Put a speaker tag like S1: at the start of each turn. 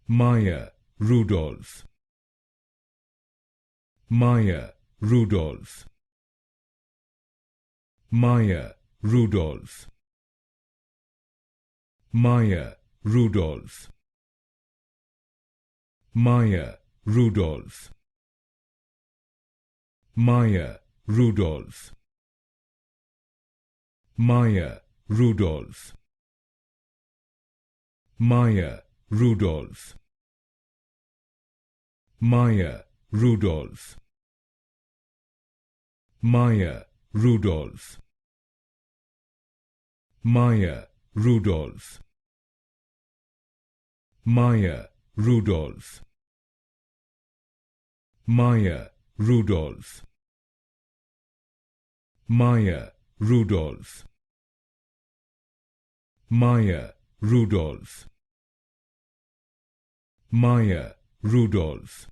S1: Maya, Rudolph. Maya, Rudolph. Maya, Rudolph. Maya, Rudolph. Maya, Rudolph. Maya, Rudolph. Maya, Rudolph. Maya, Rudolph. Maya, Rudolph. Maya, Rudolph. Maya, Rudolph. Maya, Rudolph. Maya, Rudolph. Maya, Rudolph. Maya, Rudolph. Maya, Rudolph.